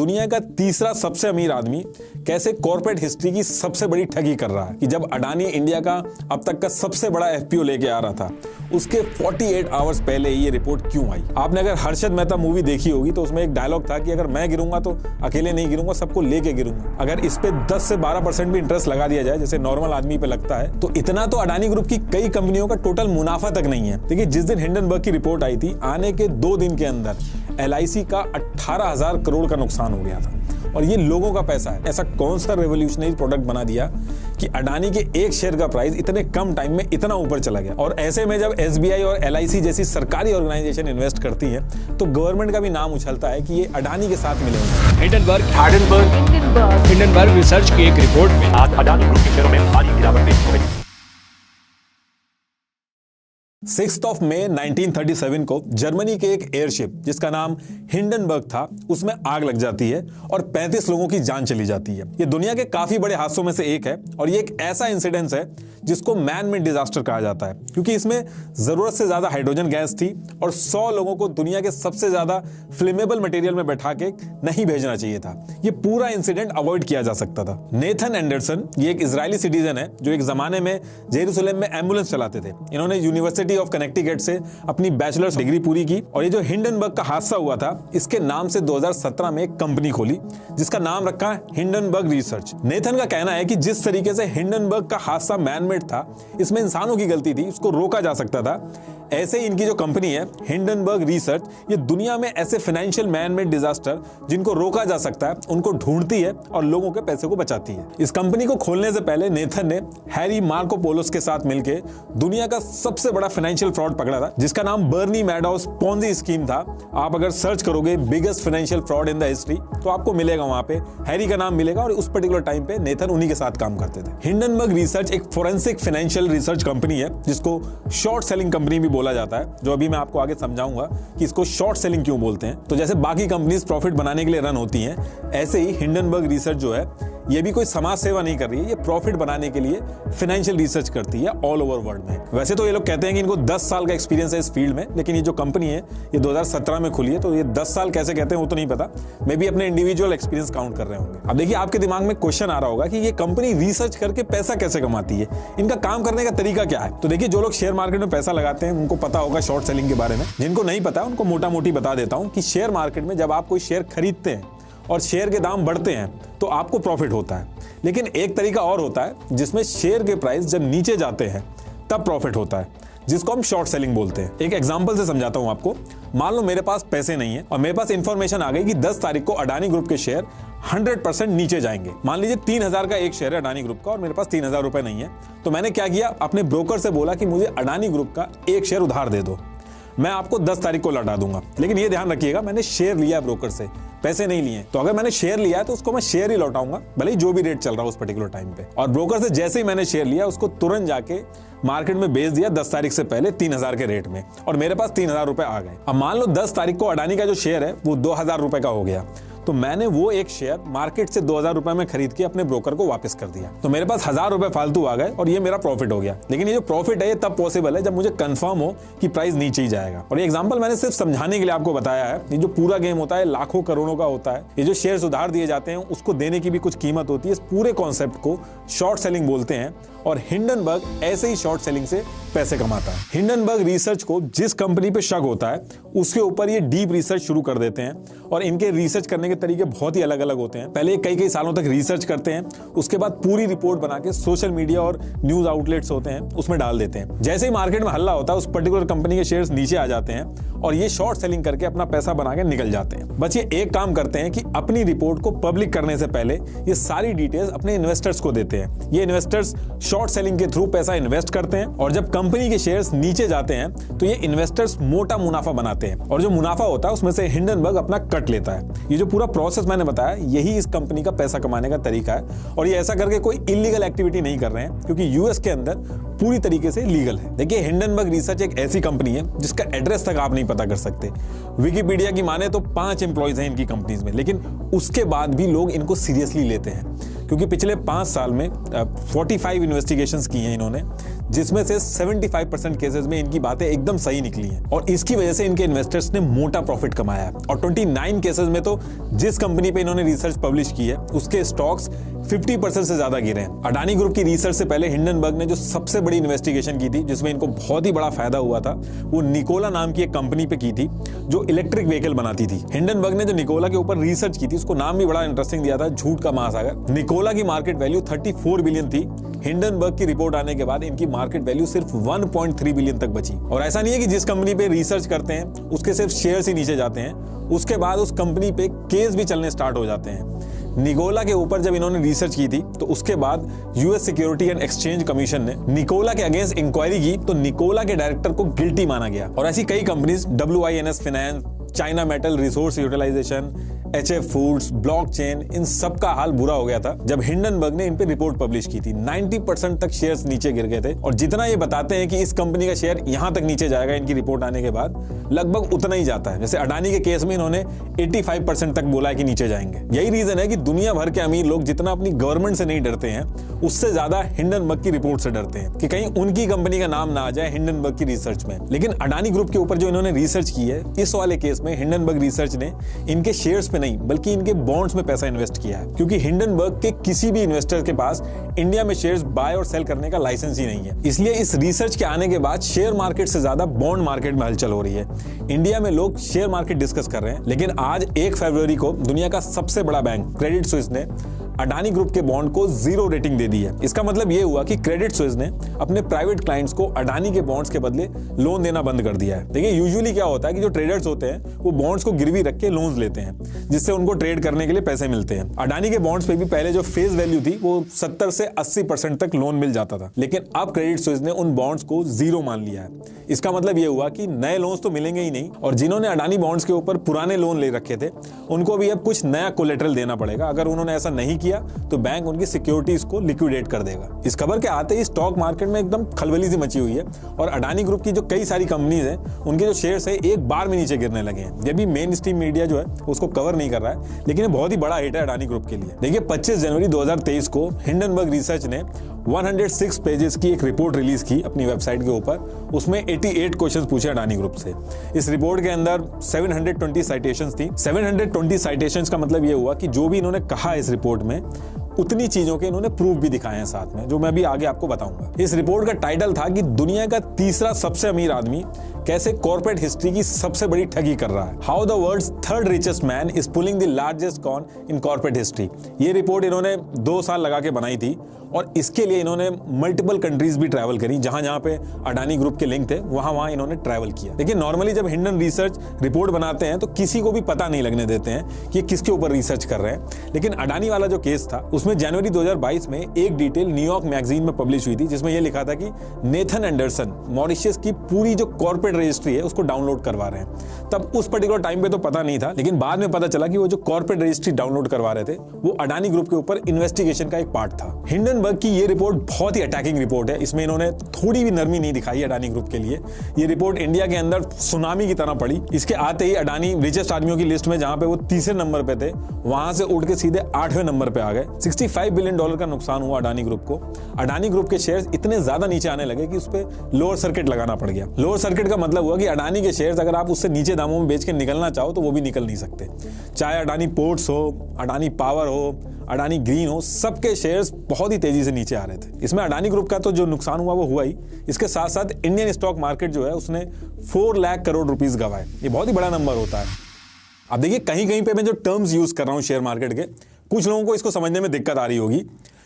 दुनिया का तीसरा सबसे अमीर आदमी कैसे कॉर्पोरेट हिस्ट्री की सबसे बड़ी ठगी कर रहा है कि जब अडानी इंडिया का अब तक का सबसे बड़ा एफपीओ लेके आ रहा था उसके 48 आवर्स पहले ये रिपोर्ट क्यों आई। आपने अगर हर्षद मेहता मूवी देखी होगी तो उसमें एक डायलॉग था कि अगर मैं गिरूंगा तो अकेले नहीं गिरूंगा, सबको लेके गिरूंगा। अगर इस पे 10 से 12% भी इंटरेस्ट लगा दिया जाए जैसे नॉर्मल आदमी पे लगता है तो इतना तो अडानी ग्रुप की कई कंपनियों का टोटल मुनाफा तक नहीं है। देखिए, जिस दिन हिंडनबर्ग की रिपोर्ट आई थी, आने के 2 दिन के अंदर LIC का 18,000 करोड़ का नुकसान हो गया था और ये लोगों का पैसा है। ऐसा कौन सा रेवोल्यूशनरी प्रोडक्ट बना दिया कि अडानी के एक शेयर का प्राइस इतने कम टाइम में इतना ऊपर चला गया। और ऐसे में जब SBI और LIC जैसी सरकारी ऑर्गेनाइजेशन इन्वेस्ट करती है तो गवर्नमेंट का भी नाम उछलता है कि ये अडानी के साथ मिले हुए। हिंडनबर्ग रिसर्च की एक रिपोर्ट में आज अडानी ग्रुप के शेयरों में भारी गिरावट देखी हो गई। 6 मई 1937 को जर्मनी के एक एयरशिप जिसका नाम हिंडनबर्ग था उसमें आग लग जाती है और 35 लोगों की जान चली जाती है। ये दुनिया के काफी बड़े हादसों में से एक है और ये एक ऐसा इंसिडेंस है जिसको मैन मेड डिजास्टर कहा जाता है क्योंकि इसमें जरूरत से ज्यादा हाइड्रोजन गैस थी और 100 लोगों को दुनिया के सबसे ज्यादा फ्लेमेबल मटेरियल में बैठा के नहीं भेजना चाहिए था। ये पूरा इंसिडेंट अवॉइड किया जा सकता था। नेथन एंडरसन ये एक इजरायली सिटीजन है जो एक जमाने में जेरूसलम में एम्बुलेंस चलाते थे। इन्होंने यूनिवर्सिटी ऑफ कनेक्टिकट से अपनी बैचलर्स डिग्री पूरी की और ये जो हिंडनबर्ग का हादसा हुआ था इसके नाम से 2017 में एक कंपनी खोली जिसका नाम रखा हिंडनबर्ग रिसर्च। नेथन का कहना है कि जिस तरीके से हिंडनबर्ग का हादसा मैनमेड था, इसमें इंसानों की गलती थी, उसको रोका जा सकता था। ऐसे ही इनकी जो कंपनी है हिंडनबर्ग रिसर्च, ये दुनिया में ऐसे फाइनेंशियल मैनमेड डिजास्टर जिनको रोका जा सकता है उनको ढूंढती है और लोगों के पैसे को बचाती है। इस कंपनी को खोलने से पहले नेथन ने हैरी मार्कोपोलोस के साथ मिलकर दुनिया का सबसे बड़ा फाइनेंशियल फ्रॉड पकड़ा था जिसका नाम बर्नी मैडोज पोंजी स्कीम था। आप अगर सर्च करोगे biggest financial fraud in the history तो आपको मिलेगा, वहां पे हैरी का नाम मिलेगा और उस पर्टिकुलर टाइम पे नेथन उन्हीं के साथ काम करते थे। हिंडनबर्ग रिसर्च एक फोरेंसिक फाइनेंशियल रिसर्च कंपनी है जिसको शॉर्ट सेलिंग कंपनी भी बोला जाता है, जो अभी मैं आपको आगे समझाऊंगा कि इसको शॉर्ट सेलिंग क्यों बोलते हैं। तो जैसे बाकी कंपनीज प्रॉफिट बनाने के लिए रन होती हैं, ऐसे ही हिंडनबर्ग रिसर्च जो है ये भी कोई समाज सेवा नहीं कर रही है, ये प्रॉफिट बनाने के लिए फाइनेंशियल रिसर्च करती है ऑल ओवर वर्ल्ड में। वैसे तो ये लोग कहते हैं कि इनको 10 साल का एक्सपीरियंस है इस फील्ड में, लेकिन ये जो कंपनी है ये 2017 में खुली है तो ये 10 साल कैसे कहते हैं वो तो नहीं पता, मे भी अपने इंडिविजुअल एक्सपीरियंस काउंट कर रहे होंगे। अब देखिए, आपके दिमाग में क्वेश्चन आ रहा होगा कि ये कंपनी रिसर्च करके पैसा कैसे कमाती है, इनका काम करने का तरीका क्या है। तो देखिए, जो लोग शेयर मार्केट में पैसा लगाते हैं उनको पता होगा शॉर्ट सेलिंग के बारे में। जिनको नहीं पता उनको मोटा मोटी बता देता हूं कि शेयर मार्केट में जब आप कोई शेयर खरीदते हैं और शेयर के दाम बढ़ते हैं तो आपको प्रॉफिट होता है, लेकिन एक तरीका और होता है जिसमें शेयर के प्राइस जब नीचे जाते हैं तब प्रॉफिट होता है, जिसको हम शॉर्ट सेलिंग बोलते हैं। एक एग्जांपल से समझाता हूं आपको। मान लो मेरे पास पैसे नहीं है और मेरे पास इंफॉर्मेशन आ गई कि 10 तारीख को अडानी ग्रुप के शेयर 100% नीचे जाएंगे। मान लीजिए 3,000 का एक शेयर है अडानी ग्रुप का और मेरे पास 3,000 रुपए नहीं है, तो मैंने क्या किया, अपने ब्रोकर से बोला कि मुझे अडानी ग्रुप का एक शेयर उधार दे दो, मैं आपको 10 तारीख को लौटा दूंगा। लेकिन ये ध्यान रखिएगा, मैंने शेयर लिया है ब्रोकर से, पैसे नहीं लिए। तो अगर मैंने शेयर लिया है तो उसको मैं शेयर ही लौटाऊंगा, भले ही जो भी रेट चल रहा है उस पर्टिकुलर टाइम पे। और ब्रोकर से जैसे ही मैंने शेयर लिया उसको तुरंत जाके मार्केट में बेच दिया 10 तारीख से पहले 3,000 के रेट में और मेरे पास 3,000 रुपए आ गए। अब मान लो 10 तारीख को अडानी का जो शेयर है वो 2,000 रुपए का हो गया, तो मैंने वो एक शेयर मार्केट से 2,000 रुपए में खरीद के अपने ब्रोकर को वापस कर दिया, तो मेरे पास 1,000 रुपए फालतू आ गए और ये मेरा प्रॉफिट हो गया। लेकिन ये जो प्रॉफिट है ये तब पॉसिबल है जब मुझे कंफर्म हो कि प्राइस नीचे ही जाएगा। और ये एग्जांपल मैंने सिर्फ समझाने के लिए आपको बताया है। ये जो पूरा गेम होता है लाखों करोड़ों का होता है। ये जो शेयर उधार दिए जाते हैं उसको देने की भी कुछ कीमत होती है। इस पूरे कॉन्सेप्ट को शॉर्ट सेलिंग बोलते हैं और हिंडनबर्ग ऐसे ही शॉर्ट सेलिंग से पैसे कमाता है। हिंडनबर्ग रिसर्च को जिस कंपनी पे शक होता है उसके ऊपर ये डीप रिसर्च शुरू कर देते हैं और इनके रिसर्च करने के तरीके बहुत ही अलग अलग होते हैं। पहले कई सालों तक रिसर्च करते हैं, उसके बाद पूरी रिपोर्ट बना के सोशल मीडिया और न्यूज आउटलेट्स होते हैं उसमें डाल देते हैं। जैसे ही मार्केट में हल्ला होता है उस पर्टिकुलर कंपनी के शेयर्स नीचे आ जाते हैं और ये शॉर्ट सेलिंग करके अपना पैसा बना के निकल जाते हैं। बस ये एक काम करते हैं कि अपनी रिपोर्ट को पब्लिक करने से पहले ये सारी डिटेल्स अपने इन्वेस्टर्स को देते हैं। ये इन्वेस्टर्स शॉर्ट सेलिंग के थ्रू पैसा इन्वेस्ट करते हैं और जब कंपनी के शेयर्स नीचे जाते हैं तो ये इन्वेस्टर्स मोटा मुनाफा बनाते हैं और जो मुनाफा होता है उसमें से हिंडनबर्ग अपना कट लेता है। ये जो पूरा प्रोसेस मैंने बताया यही इस कंपनी का पैसा कमाने का तरीका है और ये ऐसा करके कोई इलीगल एक्टिविटी नहीं कर रहे हैं क्योंकि यूएस के अंदर पूरी तरीके से लीगल है। देखिए, हिंडनबर्ग रिसर्च एक ऐसी कंपनी है जिसका एड्रेस तक आप नहीं पता कर सकते। विकिपीडिया की माने तो 5 एम्प्लॉइज हैं इनकी कंपनीज में, लेकिन उसके बाद भी लोग इनको सीरियसली लेते हैं क्योंकि पिछले 5 साल में 45 इन्वेस्टिगेशंस की हैं इन्होंने जिसमें से 75% केसेस में इनकी बातें एकदम सही निकली हैं और इसकी वजह से इनके इन्वेस्टर्स ने मोटा प्रॉफिट कमाया है। और 29 केसेस में तो जिस कंपनी पे इन्होंने रिसर्च पब्लिश की है उसके स्टॉक्स 50% से ज्यादा गिरे हैं। अडानी ग्रुप की रिसर्च से पहले हिंडनबर्ग ने जो सबसे बड़ी इन्वेस्टिगेशन की थी, जिसमें इनको बहुत ही बड़ा फायदा हुआ था, वो निकोला नाम की एक कंपनी पे की थी जो इलेक्ट्रिक व्हीकल बनाती थी। हिंडनबर्ग ने जो निकोला के ऊपर रिसर्च की थी, उसको नाम भी बड़ा इंटरेस्टिंग दिया था, झूठ का महासागर। निकोला की मार्केट वैल्यू 34 बिलियन थी। हिंडनबर्ग की रिपोर्ट आने के बाद इनकी मार्केट वैल्यू सिर्फ 1.3 बिलियन तक बची। और ऐसा नहीं है कि जिस कंपनी पे रिसर्च करते हैं उसके सिर्फ शेयर्स ही नीचे जाते हैं, उसके बाद उस कंपनी पे केस भी चलने स्टार्ट हो जाते हैं। निकोला के ऊपर जब इन्होंने रिसर्च की थी तो उसके बाद US security and exchange commission ने निकोला के अगेंस्ट इंक्वायरी की तो निकोला के डायरेक्टर को गिल्टी माना गया। और ऐसी कई companies WINS finance, China metal resource utilization, HF foods, blockchain, इन सब का हाल बुरा हो गया था जब हिंडनबर्ग ने इन पे रिपोर्ट पब्लिश की थी। 90% तक शेयर्स नीचे गिर गए थे और जितना ये बताते हैं कि इस कंपनी का शेयर यहां तक नीचे जाएगा इनकी रिपोर्ट आने के बाद, लगभग उतना ही जाता है। जैसे अडानी के केस में इन्होंने 85% तक बोला है कि नीचे जाएंगे। यही रीजन है कि दुनिया भर के अमीर लोग जितना अपनी गवर्नमेंट से नहीं डरते हैं, उससे ज्यादा हिंडनबर्ग की रिपोर्ट से डरते हैं कि कहीं उनकी कंपनी का नाम ना आ जाए हिंडनबर्ग की रिसर्च में। लेकिन अडानी ग्रुप के ऊपर जो इन्होंने रिसर्च की है, इस वाले केस में हिंडनबर्ग रिसर्च ने इनके शेयर्स पे नहीं बल्कि इनके बॉन्ड्स में पैसा इन्वेस्ट किया है, क्योंकि हिंडनबर्ग के किसी भी इन्वेस्टर के पास इंडिया में शेयर्स बाय और सेल करने का लाइसेंस ही नहीं है। इसलिए इस रिसर्च के आने के बाद शेयर मार्केट से ज्यादा बॉन्ड मार्केट में हलचल हो रही है। इंडिया में लोग शेयर मार्केट डिस्कस कर रहे हैं, लेकिन आज 1 फरवरी को दुनिया का सबसे बड़ा बैंक क्रेडिट स्विस ने अडानी ग्रुप के बॉन्ड को 0 रेटिंग दे दी है। इसका मतलब यह हुआ कि क्रेडिट स्विस ने अपने प्राइवेट क्लाइंट्स को अडानी के बॉन्ड्स के बदले लोन देना बंद कर दिया है। देखिए, यूजुअली क्या होता है कि जो ट्रेडर्स होते हैं वो बॉन्ड्स को गिरवी रख के लोन्स लेते हैं, जिससे उनको ट्रेड करने के लिए पैसे मिलते हैं। अडानी के बॉन्ड्स पे भी पहले जो फेस वैल्यू थी वो 70 से 80% तक लोन मिल जाता था, लेकिन अब क्रेडिट स्विस ने उन बॉन्ड्स को 0 मान लिया है। इसका मतलब यह हुआ कि नए लोन्स तो मिलेंगे ही नहीं, और जिन्होंने अडानी बॉन्ड्स के ऊपर पुराने लोन ले रखे थे उनको भी अब कुछ नया कोलेटरल देना पड़ेगा। अगर उन्होंने ऐसा नहीं किया तो बैंक उनकी सिक्योरिटीज को लिक्विडेट कर देगा। इस खबर के आते ही स्टॉक मार्केट में एकदम खलबली सी मची हुई है और अडानी ग्रुप की जो कई सारी कंपनीज हैं उनके जो शेयर्स है एक बार में नीचे गिरने लगे हैं। ये भी मेन स्ट्रीम मीडिया जो है उसको कवर नहीं कर रहा है, लेकिन ये बहुत ही बड़ा हिट है अडानी ग्रुप के लिए। देखिए, 25 जनवरी 2023 को हिंडनबर्ग रिसर्च ने 106 पेजेस की एक रिपोर्ट रिलीज की अपनी वेबसाइट के ऊपर। उसमें 88 क्वेश्चंस पूछे अडानी ग्रुप से। इस रिपोर्ट के अंदर 720 साइटेशंस थी। 720 साइटेशंस का मतलब यह हुआ कि जो भी इन्होंने कहा इस रिपोर्ट में उतनी चीजों के इन्होंने प्रूफ भी दिखाए हैं साथ में, जो मैं भी आगे आपको बताऊंगा। इस रिपोर्ट का टाइटल था कि दुनिया का तीसरा सबसे अमीर आदमी कैसे कॉर्पोरेट हिस्ट्री की सबसे बड़ी ठगी कर रहा है। How the world's third richest man is pulling the largest con in corporate history. ये रिपोर्ट इन्होंने 2 साल लगा के बनाई थी और इसके लिए इन्होंने मल्टीपल कंट्रीज भी ट्रैवल करी। जहां जहां पे अडानी ग्रुप के लिंक थे वहां वहां इन्होंने ट्रैवल किया। लेकिन नॉर्मली जब हिंडन रिसर्च रिपोर्ट बनाते हैं तो किसी को भी पता नहीं लगने देते हैं कि ये किसके ऊपर रिसर्च कर रहे हैं। लेकिन अडानी वाला जो केस था उसमें जनवरी 2022 में एक डिटेल न्यूयॉर्क मैगजीन में पब्लिश हुई थी, जिसमें यह लिखा था कि नेथन एंडरसन मॉरिशस की पूरी जो कॉर्पोरेट रजिस्ट्री है उसको डाउनलोड करवा रहे हैं। तब उस पर्टिकुलर टाइम पे तो पता नहीं था, लेकिन बाद में पता चला कि वो जो कॉर्पोरेट रजिस्ट्री डाउनलोड करवा रहे थे वो अडानी ग्रुप के ऊपर इन्वेस्टिगेशन का एक पार्ट था। हिंडनबर्ग की ये रिपोर्ट बहुत ही अटैकिंग रिपोर्ट है। इसमें इन्होंने थोड़ी भी नरमी नहीं दिखाई अडानी ग्रुप के लिए। ये रिपोर्ट इंडिया के अंदर सुनामी की तरह पड़ी। इसके आते ही अडानी रिचेस्ट आदमियों की लिस्ट में जहां पे वो 3रे नंबर पे थे वहां से उठ के सीधे 8वें नंबर पे आ गए। $65 बिलियन का नुकसान हुआ अडानी ग्रुप को। अडानी ग्रुप के शेयर्स इतने ज्यादा नीचे आने लगे कि उस पे लोअर सर्किट लगाना पड़ गया। लोअर सर्किट का मतलब हुआ कि अडानी के शेयर्स अगर आप उससे नीचे दामों में बेच के निकलना चाहो तो वो भी निकल नहीं सकते। चाहे अडानी पोर्ट्स हो, अडानी पावर हो, अडानी ग्रीन हो, सबके शेयर्स बहुत ही तेजी से नीचे आ रहे थे। इसमें अडानी ग्रुप का तो जो नुकसान हुआ वो हुआ ही, इसके साथ साथ इंडियन स्टॉक मार्केट जो है उसने 4 लाख करोड़ रुपीस गंवाए। ये बहुत ही बड़ा नंबर होता है। अब देखिए, कहीं कहीं पे मैं जो टर्म्स यूज कर रहा हूं शेयर मार्केट के, कुछ लोगों को इसको समझने में दिक्कत आ रही होगी।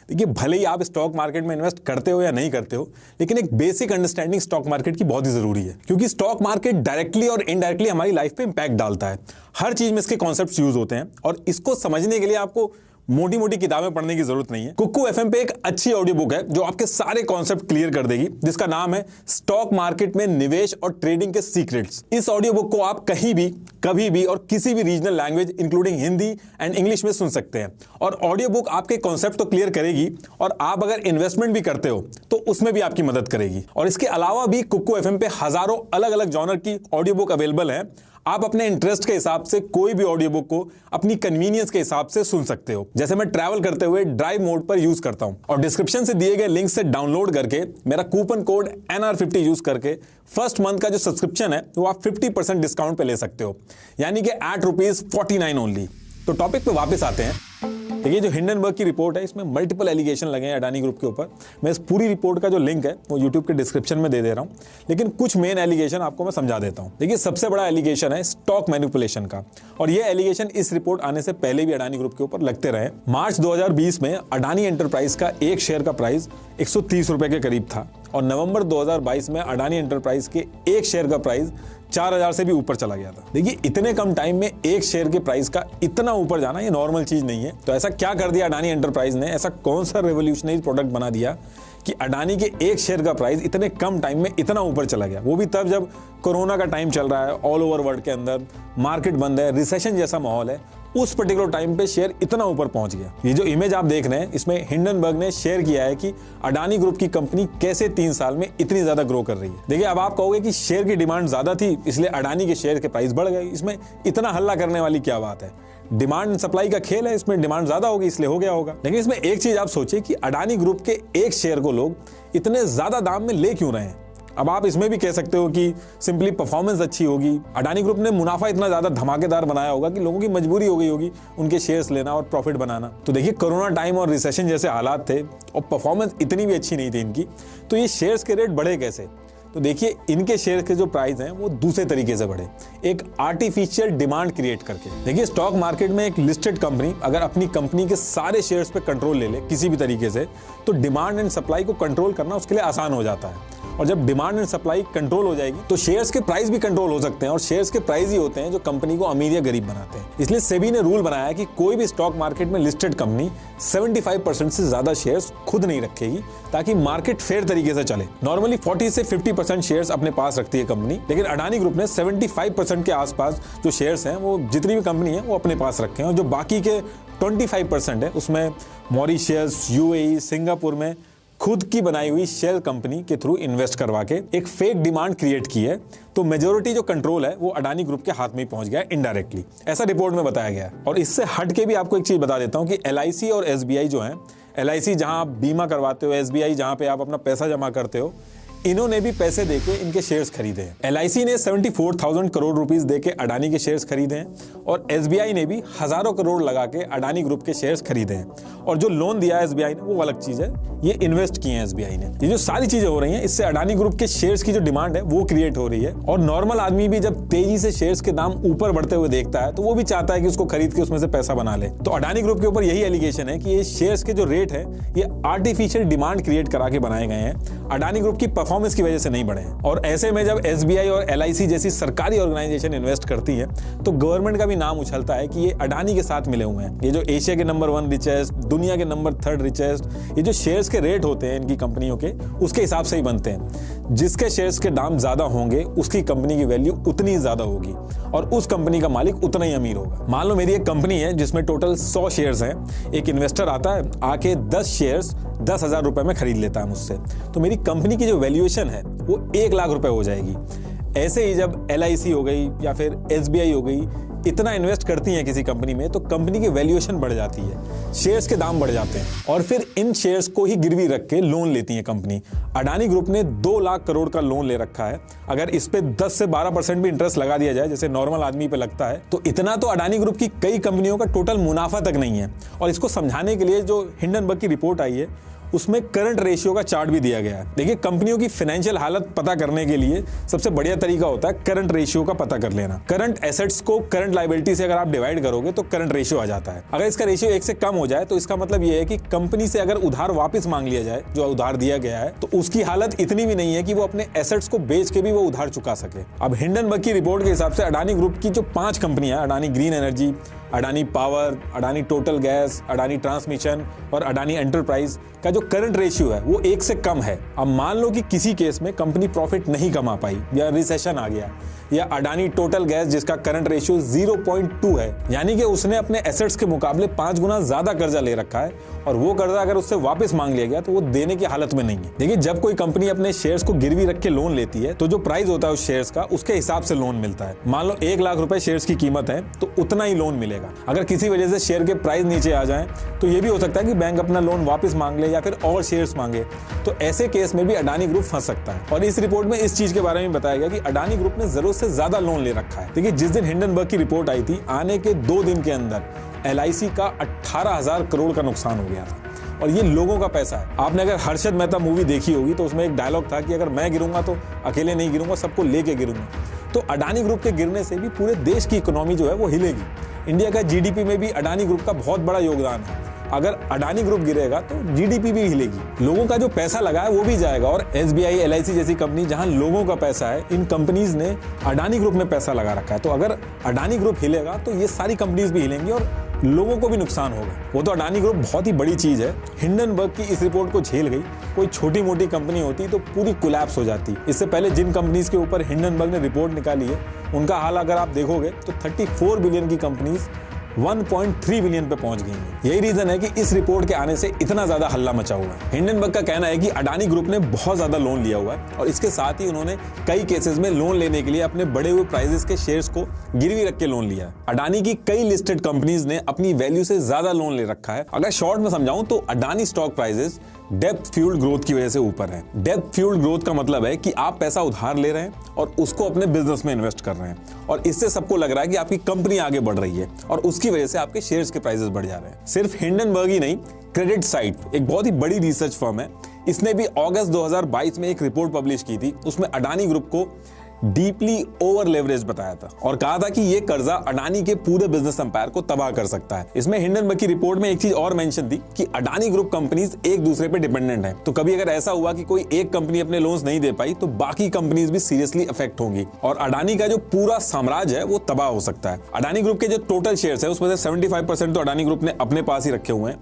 देखिए, भले ही आप स्टॉक मार्केट में इन्वेस्ट करते हो या नहीं करते हो, लेकिन एक बेसिक अंडरस्टैंडिंग स्टॉक मार्केट की बहुत ही जरूरी है, क्योंकि स्टॉक मार्केट डायरेक्टली और इनडायरेक्टली हमारी लाइफ पे इंपैक्ट डालता है। हर चीज में इसके कॉन्सेप्ट्स यूज होते हैं और इसको समझने के लिए आपको मोटी मोटी किताबें पढ़ने की जरूरत नहीं है। कुक्कू एफएम पे एक अच्छी ऑडियो बुक है जो आपके सारे कॉन्सेप्ट क्लियर कर देगी, जिसका नाम है स्टॉक मार्केट में निवेश और ट्रेडिंग के सीक्रेट्स। इस ऑडियो बुक को आप कहीं भी, कभी भी और किसी भी regional language including Hindi and English में सुन सकते हैं। और ऑडियो बुक आपके कॉन्सेप्ट तो क्लियर करेगी और आप अगर इन्वेस्टमेंट भी करते हो तो उसमें भी आपकी मदद करेगी। और इसके अलावा भी कुक्कू एफएम पे हजारों अलग अलग जॉनर की ऑडियो बुक अवेलेबल है। आप अपने इंटरेस्ट के हिसाब से कोई भी ऑडियो बुक को अपनी कन्वीनियंस के हिसाब से सुन सकते हो। जैसे मैं ट्रैवल करते हुए ड्राइव मोड पर यूज करता हूं और डिस्क्रिप्शन से दिए गए लिंक से डाउनलोड करके मेरा कूपन कोड NR50 यूज करके फर्स्ट मंथ का जो सब्सक्रिप्शन है वो आप 50% डिस्काउंट पे ले सकते हो, यानी कि ₹49 ओनली। तो टॉपिक पे वापस आते हैं। देखिए, जो हिंडनबर्ग की रिपोर्ट है इसमें मल्टीपल एलिगेशन लगे हैं अडानी ग्रुप के ऊपर। मैं इस पूरी रिपोर्ट का जो लिंक है वो यूट्यूब के डिस्क्रिप्शन में दे रहा हूं, लेकिन कुछ मेन एलिगेशन आपको मैं समझा देता हूं। देखिए, सबसे बड़ा एलिगेशन है स्टॉक मैनिपुलेशन का, और ये एलिगेशन इस रिपोर्ट आने से पहले भी अडानी ग्रुप के ऊपर लगते रहे। मार्च 2020 में अडानी एंटरप्राइज का एक शेयर का प्राइस 130 रुपए के करीब था, और नवंबर 2022 में अडानी एंटरप्राइज के एक शेयर का प्राइस 4000 से भी ऊपर चला गया था। देखिए, इतने कम टाइम में एक शेयर के प्राइस का इतना ऊपर जाना ये नॉर्मल चीज नहीं है। तो ऐसा क्या कर दिया अडानी एंटरप्राइज ने, ऐसा कौन सा रेवोल्यूशनरी प्रोडक्ट बना दिया कि अडानी के एक शेयर का प्राइस इतने कम टाइम में इतना ऊपर चला गया, वो भी तब जब कोरोना का टाइम चल रहा है, ऑल ओवर वर्ल्ड के अंदर मार्केट बंद है, रिसेशन जैसा माहौल है, उस पर्टिकुलर टाइम पे शेयर इतना ऊपर पहुंच गया। ये जो इमेज आप देख रहे हैं इसमें हिंडनबर्ग ने शेयर किया है कि अडानी ग्रुप की कंपनी कैसे 3 साल में इतनी ज्यादा ग्रो कर रही है। देखिए, अब आप कहोगे कि शेयर की डिमांड ज्यादा थी इसलिए अडानी के शेयर के प्राइस बढ़ गए, इसमें इतना हल्ला करने वाली क्या बात है? डिमांड एंड सप्लाई का खेल है, इसमें डिमांड ज्यादा होगी इसलिए हो गया होगा। लेकिन इसमें एक चीज आप सोचिए कि अडानी ग्रुप के एक शेयर को लोग इतने ज्यादा दाम में ले क्यों रहे हैं? अब आप इसमें भी कह सकते हो कि सिंपली परफॉर्मेंस अच्छी होगी, अडानी ग्रुप ने मुनाफा इतना ज्यादा धमाकेदार बनाया होगा कि लोगों की मजबूरी हो गई होगी उनके शेयर्स लेना और प्रॉफिट बनाना। तो देखिए, कोरोना टाइम और रिसेशन जैसे हालात थे और परफॉर्मेंस इतनी भी अच्छी नहीं थी इनकी, तो ये शेयर्स के रेट बढ़े कैसे? तो देखिए, इनके शेयर के जो प्राइस हैं वो दूसरे तरीके से बढ़े, एक आर्टिफिशियल डिमांड क्रिएट करके। देखिए, स्टॉक मार्केट में एक लिस्टेड कंपनी अगर अपनी कंपनी के सारे शेयर्स पे कंट्रोल ले ले किसी भी तरीके से, तो डिमांड एंड सप्लाई को कंट्रोल करना उसके लिए आसान हो जाता है। और जब डिमांड एंड सप्लाई कंट्रोल हो जाएगी तो शेयर्स के प्राइस भी कंट्रोल हो सकते हैं, और शेयर्स के प्राइस ही होते हैं जो कंपनी को अमीर या गरीब बनाते हैं। इसलिए सेबी ने रूल बनाया है कि कोई भी स्टॉक मार्केट में लिस्टेड कंपनी 75% से ज्यादा शेयर्स खुद नहीं रखेगी, ताकि मार्केट फेयर तरीके से चले। नॉर्मली 40 से 50% शेयर्स अपने पास रखती है कंपनी, लेकिन अडानी ग्रुप ने 75% के आसपास जो शेयर्स हैं वो जितनी भी कंपनी है वो अपने पास रखे हैं, और जो बाकी के 25% है उसमें मॉरिशस, UAE, सिंगापुर में खुद की बनाई हुई शेल कंपनी के थ्रू इन्वेस्ट करवा के एक फेक डिमांड क्रिएट की है। तो मेजोरिटी जो कंट्रोल है वो अडानी ग्रुप के हाथ में ही पहुंच गया है इनडायरेक्टली, ऐसा रिपोर्ट में बताया गया है। और इससे हट के भी आपको एक चीज बता देता हूं कि LIC और SBI जो है, LIC जहां आप बीमा करवाते हो, SBI जहां पे आप अपना पैसा जमा करते हो, इन्होंने भी पैसे देके इनके शेयर्स खरीदे हैं। LIC ने 74,000 करोड़ रुपीस देके अडानी के शेयर्स खरीदे हैं, और SBI ने भी हजारों करोड़ लगा के अडानी ग्रुप के शेयर्स खरीदे हैं। और जो लोन दिया है SBI ने वो अलग चीज है, ये इन्वेस्ट किए हैं SBI ने। ये जो सारी चीजें हो रही हैं इससे अडानी ग्रुप के शेयर्स की जो डिमांड है वो क्रिएट हो रही है, और नॉर्मल आदमी भी जब तेजी से शेयर्स के दाम ऊपर बढ़ते हुए देखता है तो वो भी चाहता है कि उसको खरीद के उसमें से पैसा बना ले। तो अडानी ग्रुप के ऊपर यही एलिगेशन है कि ये शेयर्स के जो रेट है ये आर्टिफिशियल डिमांड क्रिएट करा के बनाए गए हैं, अडानी ग्रुप की परफॉर्मेंस की वजह से नहीं बढ़े हैं। और ऐसे में जब SBI और LIC जैसी सरकारी ऑर्गेनाइजेशन इन्वेस्ट करती है तो गवर्नमेंट का भी नाम उछलता है कि ये अडानी के साथ मिले हुए हैं। ये जो एशिया के नंबर 1 रिचेस्ट, दुनिया के नंबर 3rd रिचेस्ट, ये जो शेयर्स के रेट होते हैं इनकी कंपनियों के, उसके हिसाब से ही बनते हैं। जिसके शेयर्स के दाम ज्यादा होंगे उसकी कंपनी की वैल्यू उतनी ज्यादा होगी, और उस कंपनी का मालिक उतना ही अमीर होगा। मान लो मेरी एक कंपनी है जिसमें टोटल 100 शेयर्स हैं, एक इन्वेस्टर आता है आके 10 शेयर्स 10,000 रुपए में खरीद लेता है मुझसे, तो मेरी कंपनी की जो वैल्यूएशन है वो 1 लाख रुपए हो जाएगी। ऐसे ही जब LIC हो गई या फिर SBI हो गई इतना इन्वेस्ट करती हैं किसी कंपनी में, तो कंपनी की वैल्यूएशन बढ़ जाती है, शेयर्स के दाम बढ़ जाते हैं, और फिर इन शेयर्स को ही गिरवी रख के लोन लेती है कंपनी। अडानी ग्रुप ने 2 लाख करोड़ का लोन ले रखा है। अगर इस पे 10 से 12% भी इंटरेस्ट लगा दिया जाए जैसे नॉर्मल आदमी पे लगता है, तो इतना तो अडानी ग्रुप की कई कंपनियों का टोटल मुनाफा तक नहीं है। और इसको समझाने के लिए जो हिंडनबर्ग की रिपोर्ट आई है उसमें करंट रेशियो का चार्ट भी दिया गया है। देखिए, कंपनियों की फाइनेंशियल हालत पता करने के लिए सबसे बढ़िया तरीका होता है करंट रेशियो का पता कर लेना। करंट एसेट्स को करंट लायबिलिटी से अगर आप डिवाइड करोगे तो करंट रेशियो आ जाता है। अगर इसका रेशियो 1 से कम हो जाए तो इसका मतलब यह है कि कंपनी से अगर उधार वापस मांग लिया जाए, जो उधार दिया गया है, तो उसकी हालत इतनी भी नहीं है कि वो अपने एसेट्स को बेच के भी वो उधार चुका सके। अब हिंडनबर्ग की रिपोर्ट के हिसाब से अडानी ग्रुप की जो 5 कंपनियां, Adani green energy, Adani power, Adani total gas, Adani transmission और अडानी एंटरप्राइज का जो करंट रेशियो है वो 1 से कम है। अब मान लो कि किसी केस में कंपनी प्रॉफिट नहीं कमा पाई या रिसेशन आ गया या अडानी टोटल गैस जिसका करंट रेशियो 0.2 है, यानी कि उसने अपने एसेट्स के मुकाबले 5 गुना ज्यादा कर्जा ले रखा है और वो कर्जा अगर उससे वापस मांग लिया गया तो वो देने की हालत में नहीं है। देखिए, जब कोई कंपनी अपने शेयर्स को गिरवी रख के लोन लेती है तो जो प्राइस होता है उस शेयर्स का उसके हिसाब से लोन मिलता है। मान लो 1 लाख रुपए शेयर्स की कीमत है तो उतना ही लोन मिलेगा। अगर किसी वजह से शेयर के प्राइस नीचे आ जाए तो ये भी हो सकता है कि बैंक अपना लोन वापस मांग ले या फिर और शेयर्स मांगे, तो ऐसे केस में भी अडानी ग्रुप फंस सकता है। और इस रिपोर्ट में इस चीज के बारे में बताया गया कि अडानी ग्रुप ने जरूरत से ज्यादा लोन ले रखा है। देखिए, जिस दिन हिंडनबर्ग की रिपोर्ट आई थी, आने के 2 दिन के अंदर LIC का 18,000 करोड़ का नुकसान हो गया था और ये लोगों का पैसा है। आपने अगर हर्षद मेहता मूवी देखी होगी तो उसमें एक डायलॉग था कि अगर मैं गिरूंगा तो अकेले नहीं गिरूंगा, सबको लेके गिरूंगा। तो अडानी ग्रुप के गिरने से भी पूरे देश की इकोनॉमी जो है वो हिलेगी। इंडिया का GDP में भी अडानी ग्रुप का बहुत बड़ा योगदान है। अगर अडानी ग्रुप गिरेगा तो GDP भी हिलेगी, लोगों का जो पैसा लगा है वो भी जाएगा। और SBI, LIC जैसी कंपनी जहां लोगों का पैसा है, इन कंपनीज ने अडानी ग्रुप में पैसा लगा रखा है। तो अगर अडानी ग्रुप हिलेगा तो ये सारी कंपनीज भी हिलेंगी और लोगों को भी नुकसान होगा। वो तो अडानी ग्रुप बहुत ही बड़ी चीज है। हिंडनबर्ग की इस रिपोर्ट को झेल गई। कोई छोटी मोटी कंपनी होती तो पूरी कोलैप्स हो जाती। इससे पहले जिन कंपनीज के ऊपर हिंडनबर्ग ने रिपोर्ट निकाली है उनका हाल अगर आप देखोगे तो 34 बिलियन की कंपनीज 1.3 बिलियन पे पहुंच गई हैं। यही रीजन है कि इस रिपोर्ट के आने से इतना ज्यादा हल्ला मचा हुआ है। हिंडनबर्ग का कहना है कि अडानी ग्रुप ने बहुत ज्यादा लोन लिया हुआ है और इसके साथ ही उन्होंने कई केसेस में लोन लेने के लिए अपने बढ़े हुए प्राइसेस के शेयर्स को गिरवी रख के लोन लिया है। अडानी की कई लिस्टेड कंपनीज ने अपनी वैल्यू से ज्यादा लोन ले रखा है। अगर शॉर्ट में समझाऊं तो Adani stock prices depth fuelled growth की वजह से ऊपर है। डेप्थ फ्यूल्ड ग्रोथ का मतलब है कि आप पैसा उधार ले रहे हैं और उसको अपने बिजनेस में इन्वेस्ट कर रहे हैं और इससे सबको लग रहा है कि आपकी कंपनी आगे बढ़ रही है और उसकी वजह से आपके शेयर्स के प्राइसेस बढ़ जा रहे हैं। सिर्फ हिंडनबर्ग ही नहीं, क्रेडिट साइट एक बहुत ही बड़ी रिसर्च फर्म है, इसने भी अगस्त 2022 में एक रिपोर्ट पब्लिश की थी। उसमें अडानी ग्रुप को डीपली ओवर लेवरेज बताया था और कहा था कि यह कर्जा अडानी के पूरे बिजनेस एम्पायर को तबाह कर सकता है। इसमें हिंडनबर्ग की रिपोर्ट में एक चीज और मेंशन थी कि अडानी ग्रुप कंपनीज एक दूसरे पे डिपेंडेंट है। तो कभी अगर ऐसा हुआ कि कोई एक कंपनी अपने लोन्स नहीं दे पाई तो बाकी कंपनीज भी सीरियसली अफेक्ट होंगी और अडानी का जो पूरा साम्राज्य है वो तबाह हो सकता है। अडानी ग्रुप के जो टोटल शेयर्स है उसमें से 75% तो अडानी ग्रुप ने अपने पास ही रखे हुए हैं।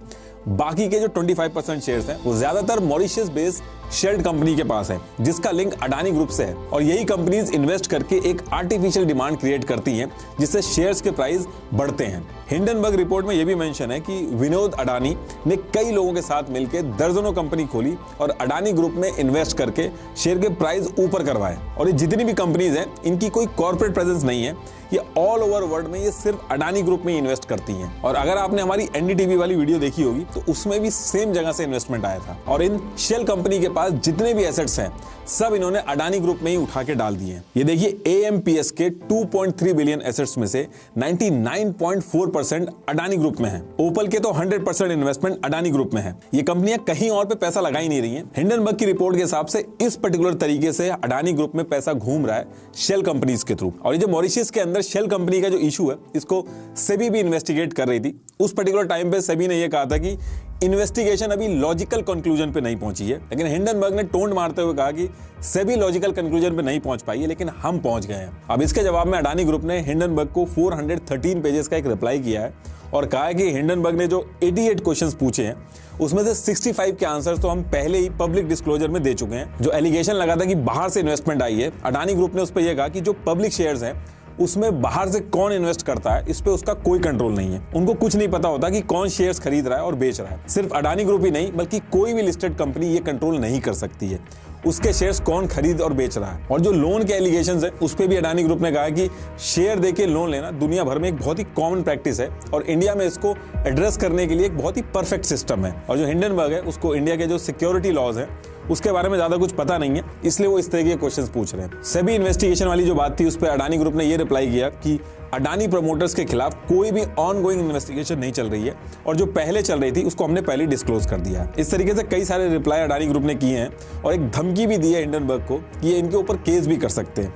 बाकी के जो 25% शेयर्स हैं वो ज्यादातर मॉरिशस बेस्ड शेल्ड कंपनी के पास है जिसका लिंक अडानी ग्रुप से है और यही कंपनीज इन्वेस्ट करके एक आर्टिफिशियल डिमांड क्रिएट करती हैं जिससे शेयर्स के प्राइस बढ़ते हैं। हिंडनबर्ग रिपोर्ट में यह भी मेंशन है कि विनोद अडानी ने कई लोगों के साथ मिलकर दर्जनों कंपनी खोली और अडानी ग्रुप में इन्वेस्ट करके शेयर के प्राइस ऊपर करवाए। और ये जितनी भी कंपनीज हैं इनकी कोई कॉर्पोरेट प्रेजेंस नहीं है, ये ऑल ओवर वर्ल्ड में ये सिर्फ अडानी ग्रुप में इन्वेस्ट करती हैं। और अगर आपने हमारी NDTV वाली वीडियो देखी होगी तो उसमें भी सेम जगह से इन्वेस्टमेंट आया था और इन शेल कंपनी के पास जितने भी एसेट्स हैं सब इन्होंने अडानी ग्रुप में ही उठा के डाल दिए हैं। ये देखिए, AMPS के 2.3 बिलियन एसेट्स में से 99.4% अडानी ग्रुप में है। ओपल के तो 100% इन्वेस्टमेंट अडानी ग्रुप में है। ये कंपनियां कहीं और पे पैसा लगा ही नहीं रही हैं। हिंडनबर्ग की रिपोर्ट के हिसाब से इस पर्टिकुलर तरीके से अडानी ग्रुप में पैसा घूम रहा है शेल कंपनीज के थ्रू। और ये जो मॉरिशस के अंदर शेल कंपनी का जो इशू है इसको सेबी भी इन्वेस्टिगेट कर रही थी। उस पर्टिकुलर टाइम पे सेबी ने यह कहा था कि इन्वेस्टिगेशन अभी लॉजिकल कंक्लूजन पे नहीं पहुंची है, लेकिन हिंडनबर्ग ने टोंट मारते हुए कहा कि सेबी लॉजिकल कंक्लूजन पे नहीं पहुंच पाई है लेकिन हम पहुंच गए हैं। अब इसके जवाब में अडानी ग्रुप ने हिंडनबर्ग को 413 पेजेस का एक रिप्लाई किया है और कहा है कि हिंडनबर्ग ने जो 88 क्वेश्चंस पूछे हैं उसमें से 65 के आंसर्स तो हम पहले ही पब्लिक डिस्क्लोजर में दे चुके हैं। जो एलिगेशन लगा था कि बाहर से इन्वेस्टमेंट आई है, अडानी ग्रुप ने उस पर यह कहा कि जो पब्लिक शेयर्स हैं उसमें बाहर से कौन इन्वेस्ट करता है इस पे उसका कोई कंट्रोल नहीं है। उनको कुछ नहीं पता होता कि कौन शेयर्स खरीद रहा है और बेच रहा है। सिर्फ अडानी ग्रुप ही नहीं बल्कि कोई भी लिस्टेड कंपनी ये कंट्रोल नहीं कर सकती है उसके शेयर्स कौन खरीद और बेच रहा है। और जो लोन के एलिगेशंस है उस पे भी अडानी ग्रुप ने कहा कि शेयर देके लोन लेना दुनिया भर में एक बहुत ही कॉमन प्रैक्टिस है और इंडिया में इसको एड्रेस करने के लिए एक बहुत ही परफेक्ट सिस्टम है। और जो हिंडनबर्ग है उसको इंडिया के जो सिक्योरिटी लॉज है उसके बारे में ज्यादा कुछ पता नहीं है, इसलिए वो इस तरह के क्वेश्चंस पूछ रहे हैं। सेबी इन्वेस्टिगेशन वाली जो बात थी उस पर अडानी ग्रुप ने ये रिप्लाई किया कि अडानी प्रमोटर्स के खिलाफ कोई भी ऑनगोइंग इन्वेस्टिगेशन नहीं चल रही है और जो पहले चल रही थी उसको हमने पहले डिस्क्लोज कर दिया है। इस तरीके से कई सारे रिप्लाई अडानी ग्रुप ने किए हैं और एक धमकी भी दी है हिंडनबर्ग को कि ये इनके ऊपर केस भी कर सकते हैं।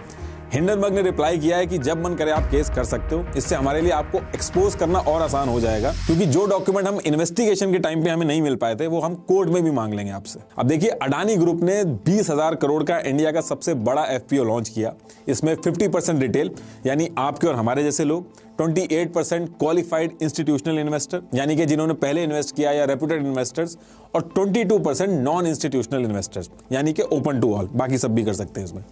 हिंडनबर्ग ने रिप्लाई किया है कि जब मन करे आप केस कर सकते हो, इससे हमारे लिए आपको एक्सपोज करना और आसान हो जाएगा क्योंकि जो डॉक्यूमेंट हम इन्वेस्टिगेशन के टाइम पे हमें नहीं मिल पाए थे वो हम कोर्ट में भी मांग लेंगे आपसे। अब देखिए, अडानी ग्रुप ने 20,000 करोड़ का इंडिया का सबसे बड़ा FPO लॉन्च किया। इसमें 50% रिटेल यानी आपके और हमारे जैसे लोग, 28% क्वालिफाइड इंस्टीट्यूशनल इन्वेस्टर यानी कि जिन्होंने पहले इन्वेस्ट किया या रेप्यूटेड इन्वेस्टर्स और 22% नॉन इंस्टीट्यूशनल इन्वेस्टर्स यानी कि ओपन टू ऑल, बाकी सब भी कर सकते हैं इसमें।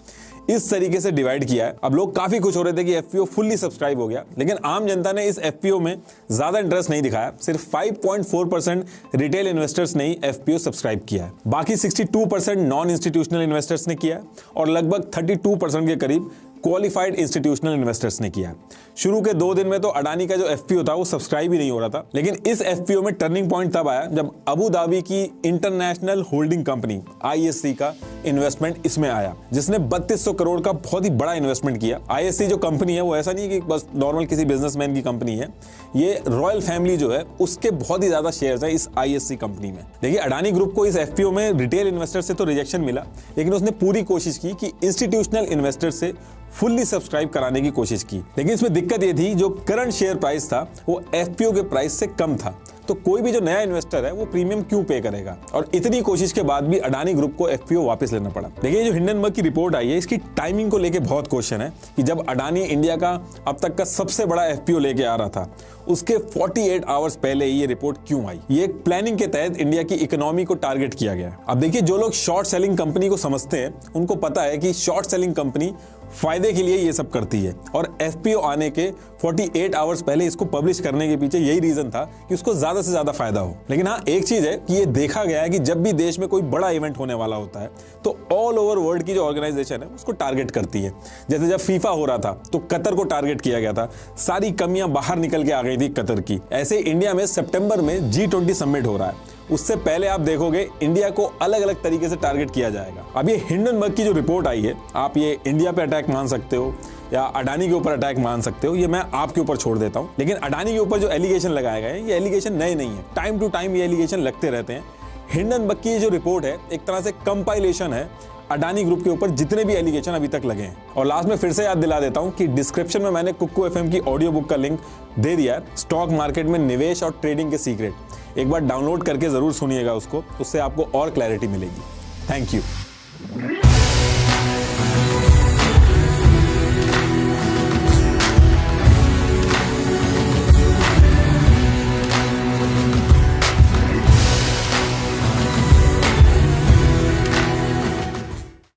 इस तरीके से डिवाइड किया है। अब लोग काफी खुश हो रहे थे कि एफपीओ फुल्ली सब्सक्राइब हो गया, लेकिन आम जनता ने इस एफपीओ में ज्यादा इंटरेस्ट नहीं दिखाया। सिर्फ 5.4% रिटेल इन्वेस्टर्स ने ही एफपीओ सब्सक्राइब किया है। बाकी 62% नॉन इंस्टीट्यूशनल इन्वेस्टर्स ने किया है और लगभग 32% के करीब क्वालिफाइड इंस्टीट्यूशनल इन्वेस्टर्स ने किया है। शुरू के 2 दिन में तो अडानी का जो एफपीओ था वो सब्सक्राइब ही नहीं हो रहा था, लेकिन इस एफपीओ में टर्निंग पॉइंट तब आया जब अबू धाबी की इंटरनेशनल होल्डिंग कंपनी आईएससी का इन्वेस्टमेंट इसमें आया, जिसने 3200 करोड़ का बहुत ही बड़ा इन्वेस्टमेंट किया। आईएससी जो कंपनी है वो ऐसा नहीं है कि बस नॉर्मल किसी बिजनेसमैन की कंपनी है, ये रॉयल फैमिली जो है उसके बहुत ही ज्यादा शेयर्स है इस आईएससी कंपनी में। देखिए, अडानी ग्रुप को इस एफपीओ में रिटेल इन्वेस्टर से तो रिजेक्शन मिला, लेकिन उसने पूरी कोशिश की कि इंस्टीट्यूशनल इन्वेस्टर से फुल्ली सब्सक्राइब कराने की कोशिश की। लेकिन इसमें दिक्कत ये थी, जो करंट शेयर प्राइस था वो एफपीओ के प्राइस से कम था, तो कोई भी जो नया इन्वेस्टर है वो प्रीमियम क्यों पे करेगा। और इतनी कोशिश के बाद भी अडानी ग्रुप को एफपीओ वापस लेना पड़ा। देखिए, जो हिंडनबर्ग की रिपोर्ट आई है इसकी टाइमिंग को लेके बहुत क्वेश्चन है कि जब अडानी इंडिया का अब तक का सबसे बड़ा एफपीओ लेके आ रहा था, उसके 48 आवर्स पहले ये रिपोर्ट क्यों आई। ये एक प्लानिंग के तहत इंडिया की इकोनॉमी को टारगेट किया गया। अब देखिए, जो लोग शॉर्ट सेलिंग कंपनी को समझते हैं उनको पता है कि शॉर्ट सेलिंग कंपनी फायदे के लिए ये सब करती है, और एफपीओ आने के 48 आवर्स पहले इसको पब्लिश करने के पीछे यही रीजन था कि उसको ज्यादा से ज्यादा फायदा हो। लेकिन हाँ, एक चीज है कि ये देखा गया है कि जब भी देश में कोई बड़ा इवेंट होने वाला होता है तो ऑल ओवर वर्ल्ड की जो ऑर्गेनाइजेशन है उसको टारगेट करती है। जैसे जब फीफा हो रहा था तो कतर को टारगेट किया गया था, सारी कमियां बाहर निकल के आ गई थी कतर की। ऐसे इंडिया में सितंबर में G20 समिट हो रहा है, उससे पहले आप देखोगे इंडिया को अलग अलग तरीके से टारगेट किया जाएगा। अब ये हिंडनबर्ग की जो रिपोर्ट आई है, आप ये इंडिया पे अटैक मान सकते हो या अडानी के ऊपर अटैक मान सकते हो, ये मैं आपके ऊपर छोड़ देता हूं। लेकिन अडानी के ऊपर जो एलिगेशन लगाए गए हैं ये एलिगेशन नए नहीं है, टाइम टू टाइम ये एलिगेशन लगते रहते हैं। हिंडनबर्ग की जो रिपोर्ट है एक तरह से कंपाइलेशन है अडानी ग्रुप के ऊपर जितने भी एलिगेशन अभी तक लगे हैं। और लास्ट में फिर से याद दिला देता हूं कि डिस्क्रिप्शन में मैंने कुक्कू एफएम की ऑडियो बुक का लिंक दे दिया है, स्टॉक मार्केट में निवेश और ट्रेडिंग के सीक्रेट। एक बार डाउनलोड करके जरूर सुनिएगा उसको, उससे आपको और क्लैरिटी मिलेगी। Thank you.